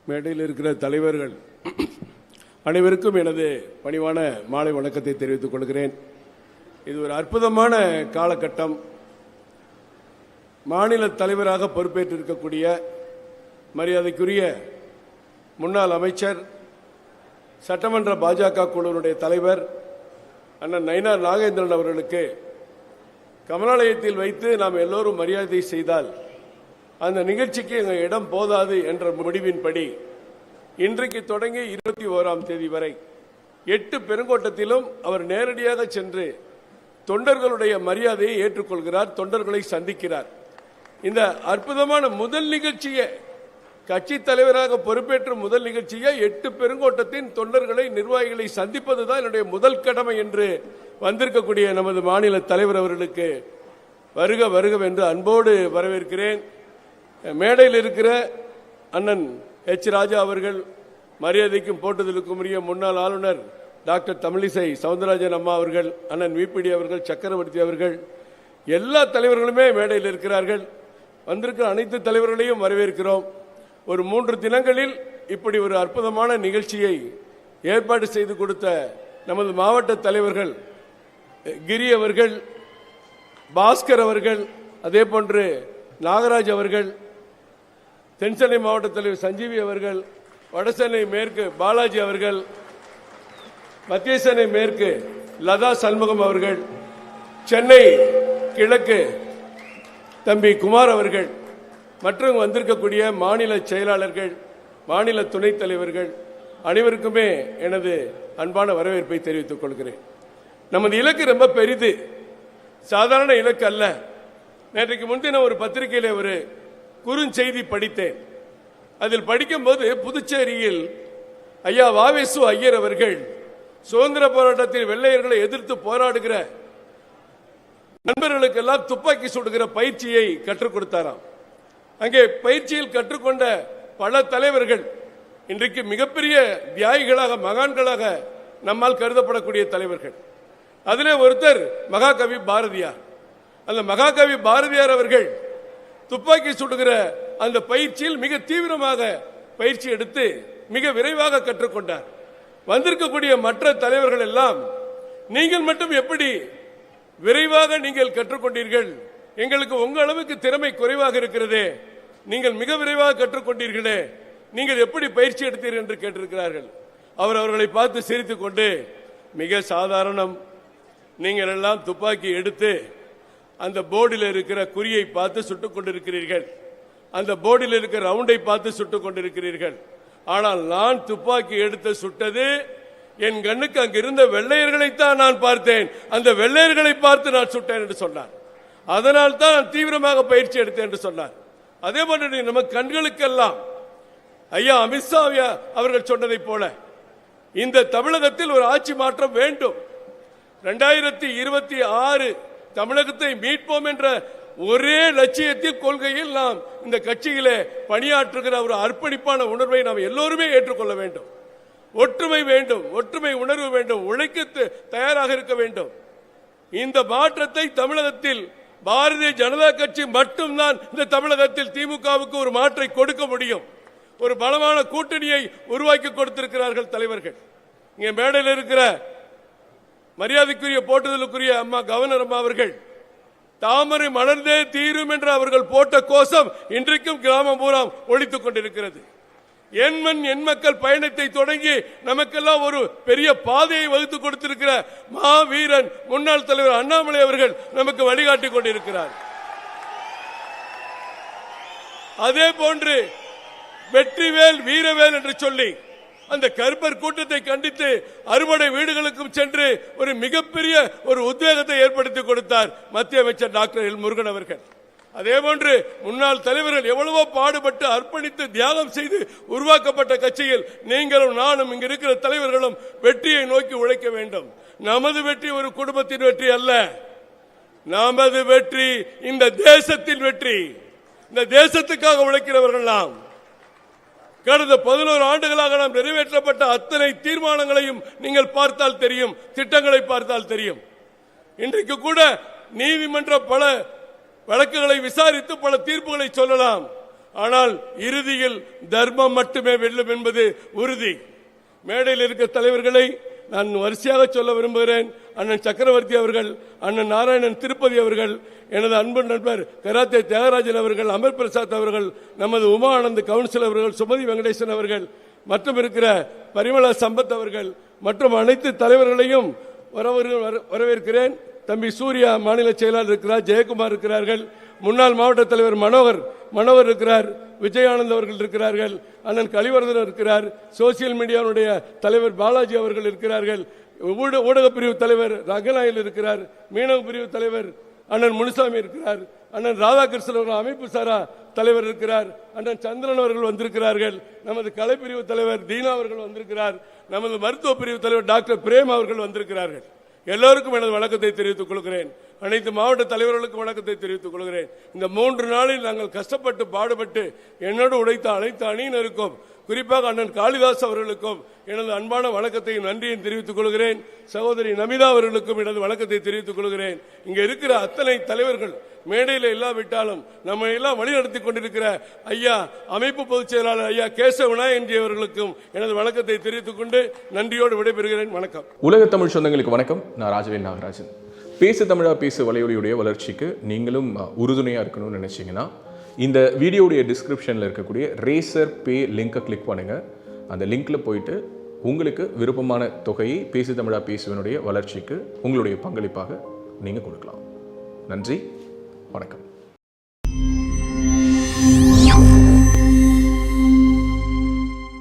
மேடையில் இருக்கிற தலைவர்கள் அனைவருக்கும் எனது பணிவான மாலை வணக்கத்தை தெரிவித்துக் கொள்கிறேன். இது ஒரு அற்புதமான காலகட்டம். மாநில தலைவராக பொறுப்பேற்றிருக்கக்கூடிய மரியாதைக்குரிய முன்னாள் அமைச்சர், சட்டமன்ற பாஜக குழுவினுடைய தலைவர் அண்ணன் நயினார் நாகேந்திரன் அவர்களுக்கு கமலாலயத்தில் வைத்து நாம் எல்லோரும் மரியாதை செய்தால் அந்த நிகழ்ச்சிக்கு எங்கள் இடம் போதாது என்ற முடிவின்படி இன்றைக்கு தொடங்கி 21ஆம் தேதி வரை 8 பெருங்கோட்டத்திலும் அவர் நேரடியாக சென்று தொண்டர்களுடைய மரியாதையை ஏற்றுக்கொள்கிறார், தொண்டர்களை சந்திக்கிறார். இந்த அற்புதமான முதல் நிகழ்ச்சியை, கட்சி தலைவராக பொறுப்பேற்ற முதல் நிகழ்ச்சியை 8 பெருங்கோட்டத்தின் தொண்டர்களை, நிர்வாகிகளை சந்திப்பதுதான் என்னுடைய முதல் கடமை என்று வந்திருக்கக்கூடிய நமது மாநில தலைவர் அவர்களுக்கு வருக வருக என்று அன்போடு வரவேற்கிறேன். மேடையில் இருக்கிற அண்ணன் எச். ராஜா அவர்கள், மரியாதைக்கும் போட்டுதலுக்கும் உரிய முன்னாள் ஆளுநர் டாக்டர் தமிழிசை சவுந்தரராஜன் அம்மா அவர்கள், அண்ணன் விபிடி அவர்கள், சக்கரவர்த்தி அவர்கள், எல்லா தலைவர்களுமே மேடையில் இருக்கிறார்கள். வந்திருக்கிற அனைத்து தலைவர்களையும் வரவேற்கிறோம். ஒரு 3 தினங்களில் இப்படி ஒரு அற்புதமான நிகழ்ச்சியை ஏற்பாடு செய்து கொடுத்த நமது மாவட்ட தலைவர்கள் கிரி அவர்கள், பாஸ்கர் அவர்கள், அதே போன்று நாகராஜ் அவர்கள், தென்சென்னை மாவட்ட தலைவர் சஞ்சீவி அவர்கள், வடசென்னை மேற்கு பாலாஜி அவர்கள், மத்திய சென்னை மேற்கு லதா சண்முகம் அவர்கள், சென்னை கிழக்கு தம்பி குமார் அவர்கள் மற்றும் வந்திருக்கக்கூடிய மாநில செயலாளர்கள், மாநில துணைத் தலைவர்கள் அனைவருக்குமே எனது அன்பான வரவேற்பை தெரிவித்துக் கொள்கிறேன். நமது இலக்கு ரொம்ப பெரிது, சாதாரண இலக்கு அல்ல. நேற்றைக்கு முன்தினம் ஒரு பத்திரிகையில் ஒரு குறுஞ்செய்தி படித்தேன். அதில் படிக்கும்போது புதுச்சேரியில் ஐயா வாவேசு ஐயர் அவர்கள் சுதந்திர போராட்டத்தில் வெள்ளையர்களை எதிர்த்து போராடுகிற நண்பர்களுக்கெல்லாம் துப்பாக்கி சுடுகிற பயிற்சியை கற்றுக் கொடுத்தாராம். அங்கே பயிற்சியில் கற்றுக்கொண்ட பல தலைவர்கள் இன்றைக்கு மிகப்பெரிய தியாகிகளாக, மகான்களாக நம்மால் கருதப்படக்கூடிய தலைவர்கள். அதிலே ஒருத்தர் மகாகவி பாரதியார். அந்த மகாகவி பாரதியார் அவர்கள் துப்பாக்கி சுடுகிற அந்த பயிற்சியில் மிக தீவிரமாக பயிற்சி எடுத்து மிக விரைவாக கற்றுக்கொண்டார். வந்திருக்கக்கூடிய மற்ற தலைவர்கள் எல்லாம், நீங்கள் மட்டும் எப்படி விரைவாக நீங்கள் கற்றுக்கொண்டீர்கள்? எங்களுக்கு உங்க அளவுக்கு திறமை குறைவாக இருக்கிறதே, நீங்கள் மிக விரைவாக கற்றுக்கொண்டீர்களே, நீங்கள் எப்படி பயிற்சி எடுத்தீர்கள் என்று கேட்டிருக்கிறார்கள். அவர் அவர்களை பார்த்து சிரித்துக் கொண்டு, மிக சாதாரணம், நீங்கள் எல்லாம் துப்பாக்கி எடுத்து அந்த போர்டில் இருக்கிற குறியை பார்த்து சுட்டுக் கொண்டிருக்கிறீர்கள், அந்த போர்டில் இருக்கிற ரவுண்டை பார்த்து சுட்டுக் கொண்டிருக்கிறீர்கள். ஆனால் நான் துப்பாக்கி எடுத்து சுட்டது என் கண்ணுக்கு அங்கு இருந்த வெள்ளையர்களைத்தான் நான் பார்த்தேன், அந்த வெள்ளையர்களை பார்த்து நான் சுட்டேன் என்று சொன்னார். அதனால் தான் நான் தீவிரமாக பயிற்சி எடுத்தேன் என்று சொன்னார். அதே போன்று நம்ம கண்களுக்கெல்லாம் ஐயா அமித்ஷா அவர்கள் சொன்னதை போல இந்த தமிழகத்தில் ஒரு ஆட்சி மாற்றம் வேண்டும். 2026 தமிழகத்தை மீட்போம் என்ற ஒரே லட்சியத்தில், கொள்கையில் நாம் இந்த கட்சியிலே பணியாற்றுகிற ஒரு அர்ப்பணிப்பான உணர்வை நாம் எல்லோருமே ஏற்றுக்கொள்ள வேண்டும். ஒற்றுமை வேண்டும், ஒற்றுமை உணர்வு வேண்டும், உழைக்க தயாராக இருக்க வேண்டும். இந்த மாற்றத்தை தமிழகத்தில் பாரதிய ஜனதா கட்சி மட்டும்தான் இந்த தமிழகத்தில் திமுகவுக்கு ஒரு மாற்றை கொடுக்க முடியும். ஒரு பலமான கூட்டணியை உருவாக்கி கொடுத்திருக்கிறார்கள் தலைவர்கள். இங்கே மேடையில் இருக்கிற மரியாதைக்குரிய போட்டுதலுக்குரிய அம்மா கவர்னர் அம்மா அவர்கள், தாமரை மலர்ந்தே தீரும் என்று அவர்கள் போட்ட கோஷம் இன்றைக்கும் கிராமம் பூரா ஒலித்துக் கொண்டிருக்கிறது. எண்மண் எண் மக்கள் பயணத்தை தொடங்கி நமக்கெல்லாம் ஒரு பெரிய பாதையை வகுத்து கொடுத்திருக்கிற மாவீரன் முன்னாள் தலைவர் அண்ணாமலை அவர்கள் நமக்கு வழிகாட்டிக் கொண்டிருக்கிறார். அதே போன்று வெற்றிவேல் வீரவேல் என்று சொல்லி அந்த கருப்பர் கூட்டத்தை கண்டித்து அறுபடை வீடுகளுக்கும் சென்று ஒரு மிகப்பெரிய ஒரு உத்வேகத்தை ஏற்படுத்தி கொடுத்தார் மத்திய அமைச்சர் டாக்டர் எல் முருகன் அவர்கள். அதே போன்று முன்னாள் தலைவர்கள் எவ்வளவோ பாடுபட்டு அர்ப்பணித்து தியாகம் செய்து உருவாக்கப்பட்ட கட்சியில் நீங்களும் நானும் இங்கு இருக்கிற தலைவர்களும் வெற்றியை நோக்கி உழைக்க வேண்டும். நமது வெற்றி ஒரு குடும்பத்தின் வெற்றி அல்ல, நமது வெற்றி இந்த தேசத்தின் வெற்றி. இந்த தேசத்துக்காக உழைக்கிறவர்கள் நாம். கடந்த 11 ஆண்டுகளாக நாம் நிறைவேற்றப்பட்ட அத்தனை தீர்மானங்களையும் நீங்கள் பார்த்தால் தெரியும், திட்டங்களை பார்த்தால் தெரியும். இன்றைக்கு கூட நீதிமன்ற பல வழக்குகளை விசாரித்து பல தீர்ப்புகளை சொல்லலாம். ஆனால் இறுதியில் தர்மம் மட்டுமே வெல்லும் என்பது உறுதி. மேடையில் இருக்க தலைவர்களை நான் வரிசையாக சொல்ல விரும்புகிறேன். அண்ணன் சக்கரவர்த்தி அவர்கள், அண்ணன் நாராயணன் திருப்பதி அவர்கள், எனது அன்பு நண்பர் கராத்தே தியாகராஜன் அவர்கள், அமர் பிரசாத் அவர்கள், நமது உமா ஆனந்த் கவுன்சில் அவர்கள், சுமதி வெங்கடேசன் அவர்கள், மற்றும் இருக்கிற பரிமளா சம்பத் அவர்கள் மற்றும் அனைத்து தலைவர்களையும் வரவேற்கிறேன். தம்பி சூர்யா மாநில செயலாளர் இருக்கிறார், ஜெயக்குமார் இருக்கிறார்கள், முன்னாள் மாவட்ட தலைவர் மனோகர் இருக்கிறார், விஜயானந்த் அவர்கள் இருக்கிறார்கள், அண்ணன் கலிவர்தன் இருக்கிறார், சோசியல் மீடியாவுடைய தலைவர் பாலாஜி அவர்கள் இருக்கிறார்கள், ஊடக பிரிவு தலைவர் ரங்கநாயல் இருக்கிறார், மீனவ பிரிவு தலைவர் அண்ணன் முனுசாமி இருக்கிறார், அண்ணன் ராதாகிருஷ்ணன் அவர்கள் அமைப்பு சாரா தலைவர் இருக்கிறார், அண்ணன் சந்திரன் அவர்கள் வந்திருக்கிறார்கள், நமது கலைப்பிரிவு தலைவர் தீனா அவர்கள் வந்திருக்கிறார், நமது மருத்துவ பிரிவு தலைவர் டாக்டர் பிரேம் அவர்கள் வந்திருக்கிறார்கள். எல்லோருக்கும் எனது வணக்கத்தை தெரிவித்துக் கொள்கிறேன். அனைத்து மாவட்ட தலைவர்களுக்கும் வணக்கத்தை தெரிவித்துக் கொள்கிறேன். இந்த 3 நாளில் நாங்கள் கஷ்டப்பட்டு பாடுபட்டு என்னோடு உழைத்த அனைத்து அணியினருக்கும், குறிப்பாக அண்ணன் காளிதாஸ் அவர்களுக்கும் எனது அன்பான வணக்கத்தையும் நன்றியும் தெரிவித்துக் கொள்கிறேன். சகோதரி நமிதா அவர்களுக்கும் எனது வணக்கத்தை தெரிவித்துக் கொள்கிறேன். இங்க இருக்கிற அத்தனை தலைவர்கள் மேடையில் இல்லாவிட்டாலும் நம்ம எல்லாம் வழிநடத்தி கொண்டிருக்கிற ஐயா அமைப்பு பொதுச் செயலாளர் ஐயா கேசவ விநாயகன்ஜி அவர்களுக்கும் எனது வணக்கத்தை தெரிவித்துக் கொண்டு நன்றியோடு விடைபெறுகிறேன். வணக்கம். உலக தமிழ் சொந்தங்களுக்கு வணக்கம். நான் ராஜவேல் நாகராஜன். பேசு தமிழா பேசு வலையொலியுடைய வளர்ச்சிக்கு நீங்களும் உறுதுணையாக இருக்கணும்னு நினைச்சீங்கன்னா இந்த வீடியோடைய டிஸ்கிரிப்ஷனில் இருக்கக்கூடிய ரேசர் பே லிங்கை கிளிக் பண்ணுங்கள். அந்த லிங்க்கில் போயிட்டு உங்களுக்கு விருப்பமான தொகையை பேசு தமிழா பேசுவனுடைய வளர்ச்சிக்கு உங்களுடைய பங்களிப்பாக நீங்கள் கொடுக்கலாம். நன்றி, வணக்கம்.